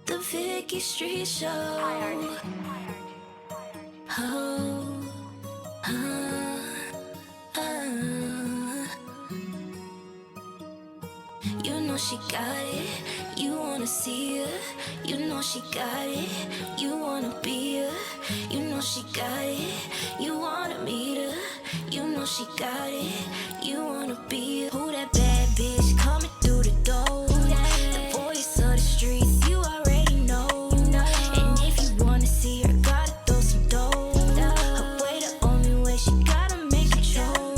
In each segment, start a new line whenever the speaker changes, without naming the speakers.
The Vicki Street Show. Oh, You know she got it. You wanna see her. You know she got it. You wanna be her. You know she got it. You wanna meet her. You know she got it. You wanna be her. Who that bad bitch coming through the door? The voice of the streets. You already know. And if you wanna see her, gotta throw some dough. Her way the only way, she gotta make control.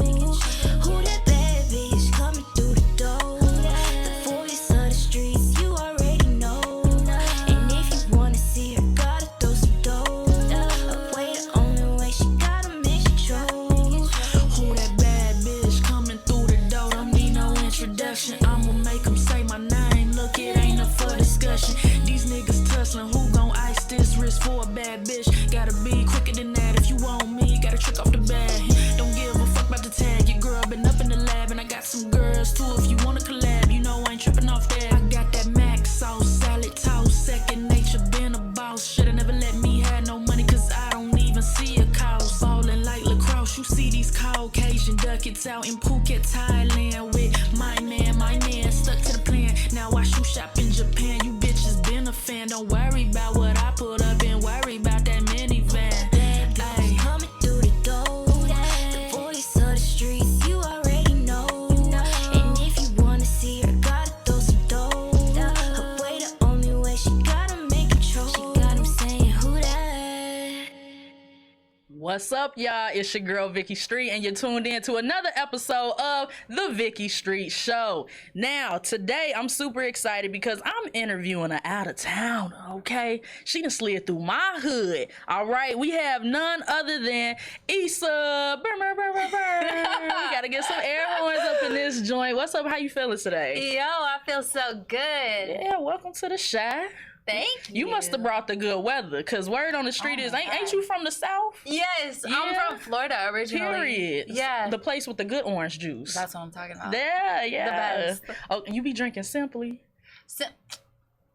Who that bad bitch coming through the door? The voice of the streets, you already know. And if you wanna see her, gotta throw some dough. Her way the only way, she gotta make control.
Who that bad bitch coming through the door? Don't need no introduction. I'ma make them say my name. Look, it ain't up for discussion. These niggas tussling. Who gon' ice this wrist for a bad bitch? Gotta be quicker than that. If you want me, gotta trick off the bag. Don't give a fuck about the tag. Your girl been up in the lab, and I got some girls too. If you wanna collab, you know I ain't tripping off that. I got that mac sauce, salad toast, second nature, been a boss. Shoulda never let me have no money, cause I don't even see a cost. Ballin' like lacrosse, you see these Caucasian ducats out in Phuket, Thailand with my man, stuck to the plan. Now I shoot shop in Japan, you bitches been a fan. Don't worry about what I put up and worry about that minivan.
Bad bitch coming through the door. The voice of the streets, you already know. And if you wanna see her, gotta throw some dough. Her way the only way, she gotta make control. She got 'em saying, who that?
What's up, y'all? It's your girl Vicki Street, and you're tuned in to another episode of the Vicki Street Show. Now, today I'm super excited because I'm interviewing an out of town. Okay, she done slid through my hood. All right, we have none other than Issa. Brr, brr, brr, brr, brr. We gotta get some air horns up in this joint. What's up? How you feeling today?
Yo, I feel so good.
Yeah, welcome to the Shy.
Thank you.
You must have brought the good weather, cause word on the street is ain't you from the South?
Yes,
Yeah.
I'm from Florida originally.
Period.
Yeah.
The place with the good orange juice.
That's what I'm talking about.
Yeah.
The best.
Oh, you be drinking Simply,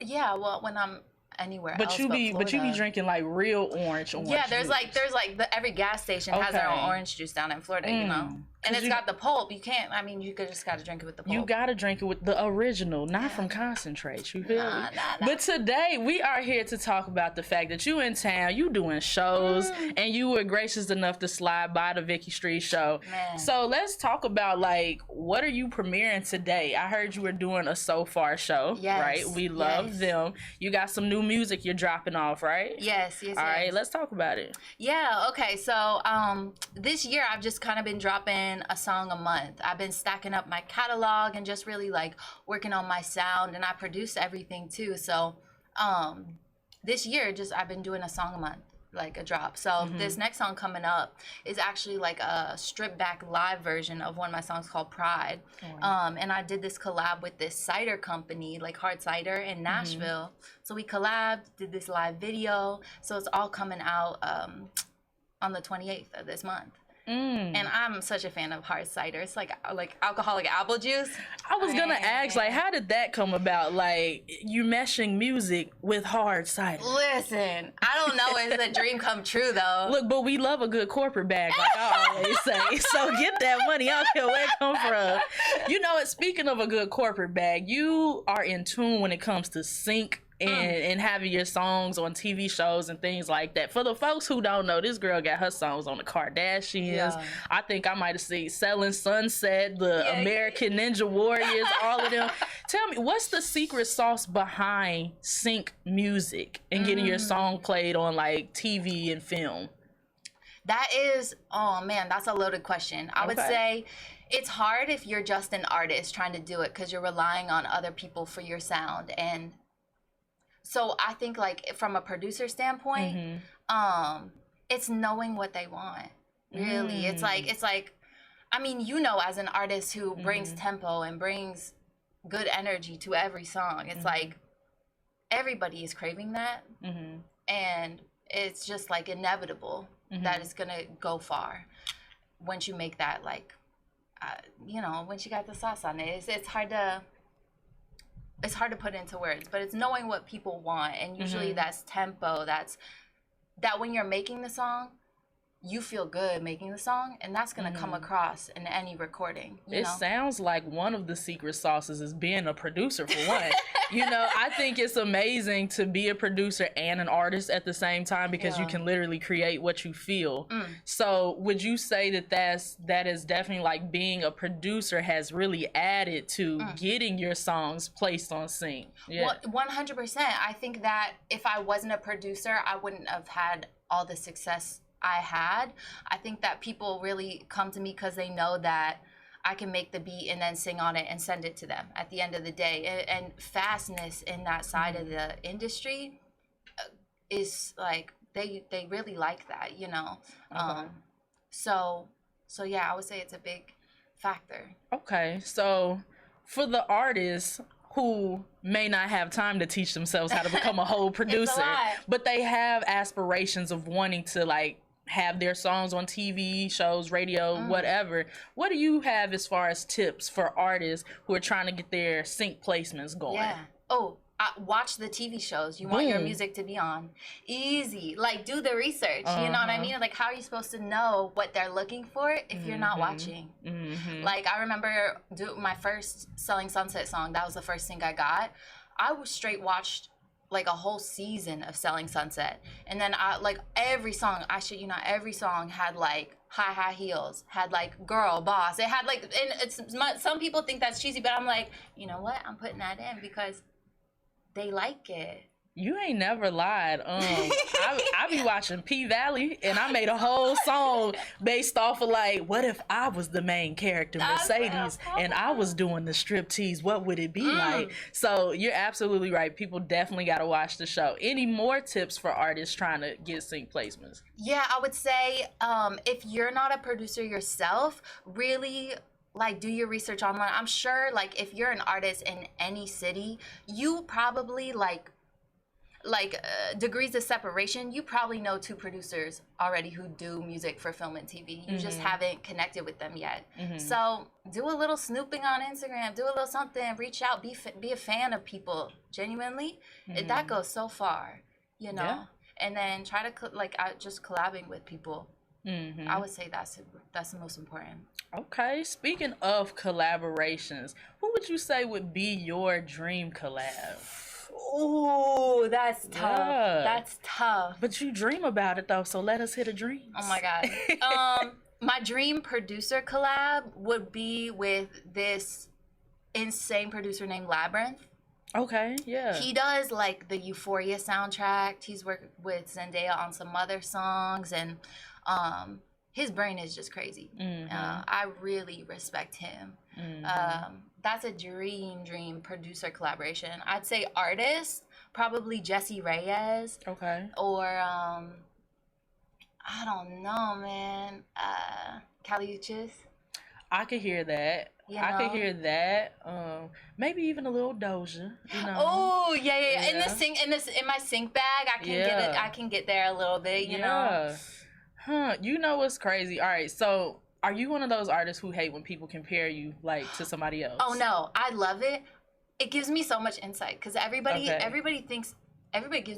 Yeah, well, when I'm anywhere
but
else
you be
Florida.
drinking like real orange.
Yeah, there's
juice.
like every gas station has their own
Okay.
orange juice down in Florida, you know. And it's got the pulp. You can't. I mean, you just gotta drink it with the pulp.
You gotta drink it with the original, not from concentrate. You feel me?
Nah.
But today we are here to talk about the fact that you in town, you doing shows, and you were gracious enough to slide by the Vicki Street Show.
Man.
So let's talk about like what are you premiering today? I heard you were doing a So Far show,
Yes,
right? We love
yes.
them. You got some new music you're dropping off, right?
Yes.
All right, let's talk about it.
Yeah, okay. So this year I've just kind of been dropping a song a month. I've been stacking up my catalog and just really like working on my sound, and I produce everything too. So this year I've been doing a song a month, like a drop. So this next song coming up is actually like a stripped back live version of one of my songs called Pride. And I did this collab with this cider company, like hard cider in Nashville. So we collabed, did this live video. So it's all coming out on the 28th of this month. And I'm such a fan of hard cider. It's like alcoholic apple juice.
I was gonna ask, like, how did that come about? Like, you meshing music with hard cider.
Listen, I don't know. It's a dream come true, though.
Look, but we love a good corporate bag, like I always say. So get that money. I don't care where it come from. You know what? Speaking of a good corporate bag, you are in tune when it comes to sync and having your songs on TV shows and things like that. For the folks who don't know, this girl got her songs on the Kardashians.
Yeah.
I think I might have seen Selling Sunset, the American Ninja Warriors, all of them. Tell me, what's the secret sauce behind sync music and getting your song played on like TV and film?
That is, oh man, that's a loaded question. I would say it's hard if you're just an artist trying to do it because you're relying on other people for your sound. And so I think like from a producer standpoint, it's knowing what they want. Really. It's like, I mean, you know, as an artist who brings tempo and brings good energy to every song, it's like everybody is craving that. And it's just like inevitable that it's gonna go far once you make that like you know, when she got the sauce on it, it's hard to put into words, but it's knowing what people want, and usually that's tempo. That when you're making the song, you feel good making the song, and that's gonna come across in any recording. You know?
Sounds like one of the secret sauces is being a producer, for one. You know, I think it's amazing to be a producer and an artist at the same time, because you can literally create what you feel. So would you say that is definitely, like, being a producer has really added to getting your songs placed on sync?
Well, 100%. I think that if I wasn't a producer, I wouldn't have had all the success I had. I think that people really come to me because they know that I can make the beat and then sing on it and send it to them at the end of the day. And fastness in that side of the industry is like, they really like that, you know. So yeah, I would say it's a big factor.
Okay, so for the artists who may not have time to teach themselves how to become a whole producer, but they have aspirations of wanting to, like, have their songs on TV shows, radio, whatever. What do you have as far as tips for artists who are trying to get their sync placements going?
Yeah. Oh, watch the TV shows you want your music to be on. Easy. Like, do the research. You know what I mean? Like, how are you supposed to know what they're looking for if you're not watching? Like, I remember my first Selling Sunset song. That was the first thing I got. I was straight watched like a whole season of Selling Sunset, and then every song, every song had like high heels, had like girl boss. It had like, and some people think that's cheesy, but I'm like, you know what? I'm putting that in because they like it.
You ain't never lied. I be watching P-Valley, and I made a whole song based off of, like, what if I was the main character, Mercedes, and I was doing the striptease? What would it be like? So you're absolutely right. People definitely got to watch the show. Any more tips for artists trying to get sync placements?
Yeah, I would say if you're not a producer yourself, really, like, do your research online. I'm sure, like, if you're an artist in any city, you probably, like degrees of separation, you probably know 2 producers already who do music for film and TV. You just haven't connected with them yet. So do a little snooping on Instagram, do a little something, reach out, be a fan of people genuinely. That goes so far, you know. And then try to just collabing with people. I would say that's the most important.
Okay, speaking of collaborations, who would you say would be your dream collab?
Ooh, that's tough.
Yeah.
That's tough.
But you dream about it, though, so let us hear the dreams.
Oh my God. My dream producer collab would be with this insane producer named Labyrinth.
Okay, yeah.
He does like the Euphoria soundtrack. He's worked with Zendaya on some other songs, and his brain is just crazy. I really respect him. That's a dream producer collaboration. I'd say artist, probably Jessie Reyez.
Okay.
Or I don't know, man. Kali Uchis.
I could hear that.
You
I could
know?
hear that. Maybe even a little Doja. You know.
Oh yeah. In my sync bag, I can get it. I can get there a little bit. You know.
Huh. You know what's crazy? All right. So, are you one of those artists who hate when people compare you, like, to somebody else?
Oh no, I love it. It gives me so much insight because everybody gives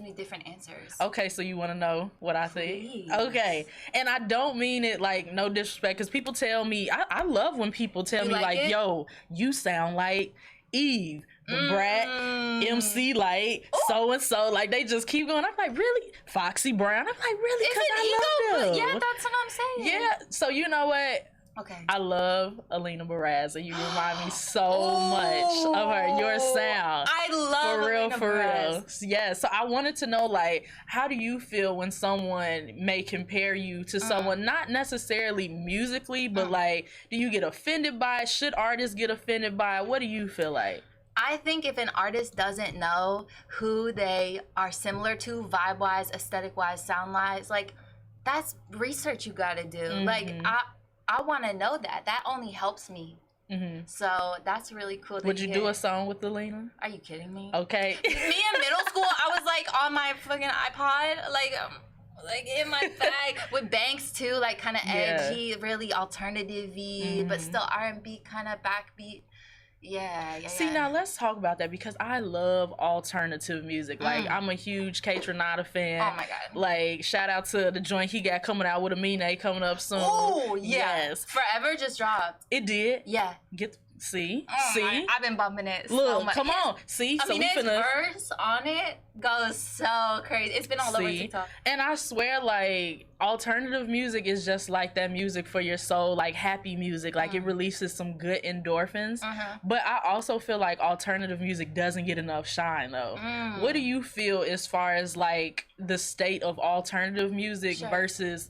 me different answers.
Okay, so you want to know what I think? Okay, and I don't mean it like no disrespect, because people tell me, I love when people tell me like, yo, you sound like Eve, the Brat, MC Light, so and so. Like, they just keep going. I'm like, really? Foxy Brown? I'm like, really? Because I love them.
Yeah, that's what I'm saying.
Yeah. So you know what?
Okay.
I love Alina Baraz, and you remind me so much of her, your sound.
I love Alina
For
Baraz.
real. Yeah. So I wanted to know, like, how do you feel when someone may compare you to someone, not necessarily musically, but like, do you get offended by it? Should artists get offended by it? What do you feel like?
I think if an artist doesn't know who they are similar to, vibe-wise, aesthetic-wise, sound-wise, like, that's research you gotta do. Like, I want to know that. That only helps me. So that's really cool.
Would you do a song with Alina?
Are you kidding me?
Okay.
Me in middle school, I was like on my fucking iPod, like, like in my bag with Banks too, like kind of edgy, really alternative-y, but still R&B kind of backbeat. Yeah.
See, now let's talk about that because I love alternative music. Like, I'm a huge K Tronada fan.
Oh my God.
Like, shout out to the joint he got coming out with Aminé coming up soon.
Oh, yeah.
Yes.
Forever just dropped.
It did.
Yeah.
See?
I've been bumping it so
Look,
much.
come on. See?
I mean, his verse on it goes so crazy. It's been all over TikTok.
And I swear, like, alternative music is just like that music for your soul, like happy music. Like, it releases some good endorphins. But I also feel like alternative music doesn't get enough shine, though. What do you feel as far as, like, the state of alternative music versus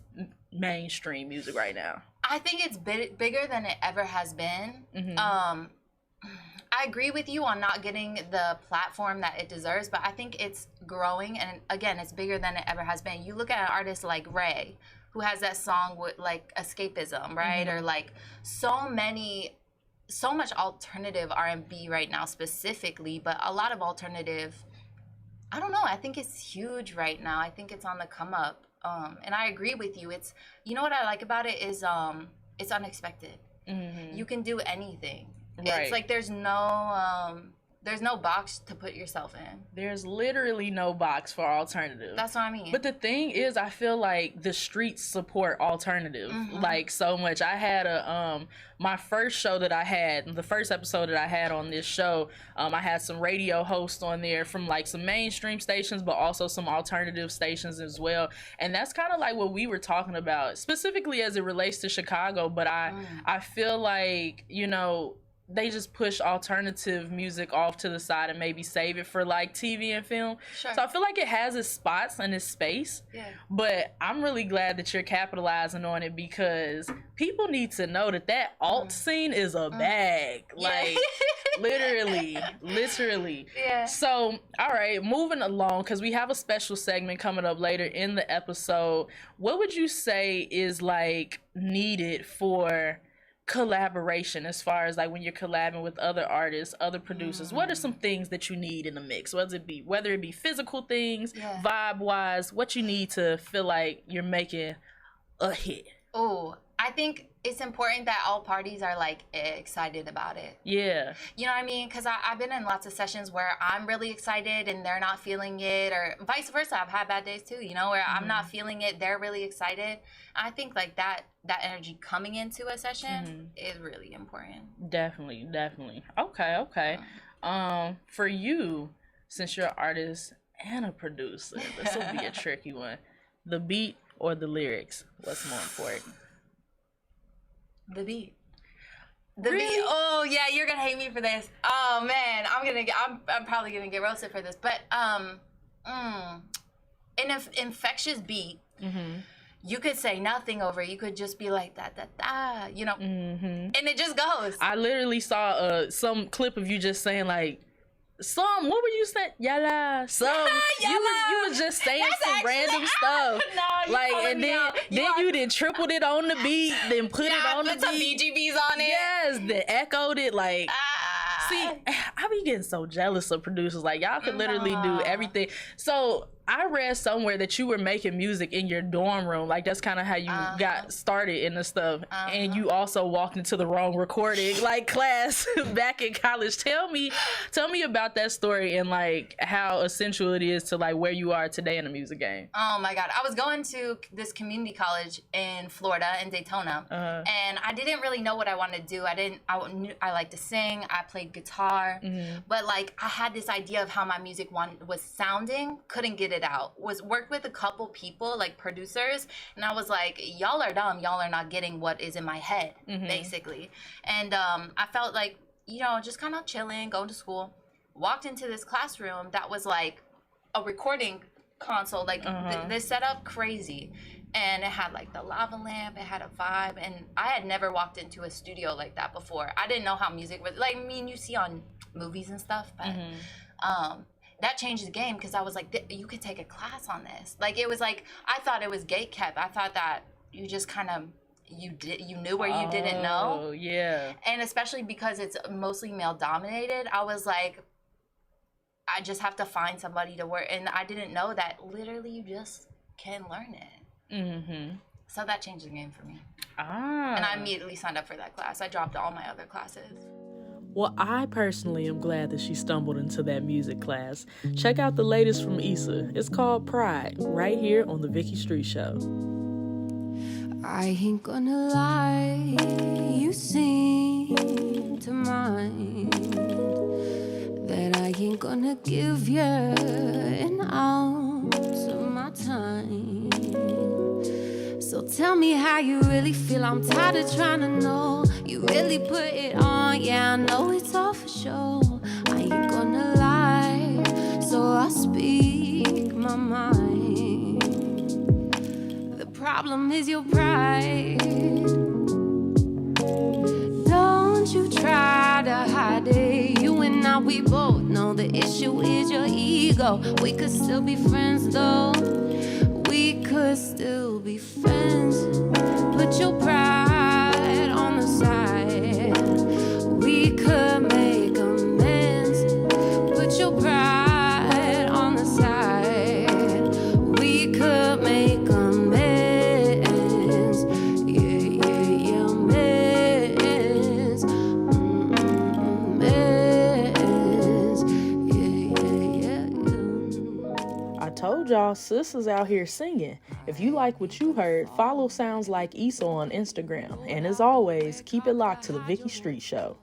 mainstream music right now?
I think it's bigger than it ever has been. I agree with you on not getting the platform that it deserves, but I think it's growing, and again, it's bigger than it ever has been. You look at an artist like Ray, who has that song with like escapism, right? Or like so much alternative R&B right now specifically, but a lot of alternative, I don't know, I think it's huge right now. I think it's on the come up. And I agree with you. It's, you know what I like about it is it's unexpected. You can do anything.
Right.
It's like there's no box to put yourself in.
There's literally no box for alternative.
That's what I mean.
But the thing is, I feel like the streets support alternative like so much. I had my first show that I had, the first episode that I had on this show, I had some radio hosts on there from like some mainstream stations, but also some alternative stations as well. And that's kind of like what we were talking about, specifically as it relates to Chicago. But I feel like, you know, they just push alternative music off to the side and maybe save it for like TV and film.
Sure.
So I feel like it has its spots and its space.
Yeah.
But I'm really glad that you're capitalizing on it because people need to know that alt scene is a bag. Like literally.
Yeah.
So, all right, moving along, because we have a special segment coming up later in the episode. What would you say is like needed for collaboration, as far as like when you're collabing with other artists, other producers? What are some things that you need in the mix, whether it be physical things, vibe wise, what you need to feel like you're making a hit?
I think it's important that all parties are like excited about it.
Yeah.
You know what I mean? Because I've been in lots of sessions where I'm really excited and they're not feeling it, or vice versa. I've had bad days too, you know, where I'm not feeling it, they're really excited. I think like that energy coming into a session is really important.
Definitely. Okay. For you, since you're an artist and a producer, this will be a tricky one. The beat or the lyrics? What's more important?
The beat.
Really?
Beat. Oh yeah, you're gonna hate me for this. Oh man, I'm probably gonna get roasted for this. But an infectious beat, you could say nothing over it. You could just be like da, you know, and it just goes.
I literally saw some clip of you just saying like, what were you saying? Yalla. You was just saying some random stuff.
No,
like, and then you did tripled it on the beat, then put it on the beat.
Some BGBs on it.
Yes, then echoed it like. See, I be getting so jealous of producers. Like, y'all could literally do everything. So I read somewhere that you were making music in your dorm room. Like, that's kind of how you got started in the stuff. And you also walked into the wrong recording like class back in college. Tell me about that story and like how essential it is to like where you are today in the music game.
Oh my God. I was going to this community college in Florida, in Daytona. And I didn't really know what I wanted to do. I liked to sing. I played guitar. But like I had this idea of how my music was sounding, couldn't get it out. Worked with a couple people, like producers, and I was like, y'all are dumb, y'all are not getting what is in my head, basically. And I felt like, you know, just kind of chilling, going to school, walked into this classroom that was like a recording console, like this setup, crazy. And it had like the lava lamp, it had a vibe, and I had never walked into a studio like that before. I didn't know how music was, like, I mean, you see on movies and stuff, but that changed the game, because I was like, you could take a class on this. Like, it was like, I thought it was gatekept. I thought that you just kind of, you knew where you didn't know.
Oh, yeah.
And especially because it's mostly male dominated, I was like, I just have to find somebody to work. And I didn't know that literally you just can learn it.
Mm-hmm.
So that changed the game for me.
Ah.
And I immediately signed up for that class. I dropped all my other classes.
Well, I personally am glad that she stumbled into that music class. Check out the latest from Issa. It's called Pride, right here on the Vicki Street Show.
I ain't gonna lie, you seem to mind that I ain't gonna give you an ounce of my time. So tell me how you really feel, I'm tired of trying to know. You really put it on, yeah, I know it's all for show. I ain't gonna lie, so I speak my mind. The problem is your pride. Don't you try to hide it. You and I, we both know the issue is your ego. We could still be friends though. We could still be friends. Put your pride on the side. We could make amends. Put your pride on the side. We could make amends. Yeah, yeah, yeah, amends. Amends. Yeah, yeah, yeah.
I told y'all, sis is out here singing. If you like what you heard, follow Sounds Like Issa on Instagram. And as always, keep it locked to the Vicki Street Show.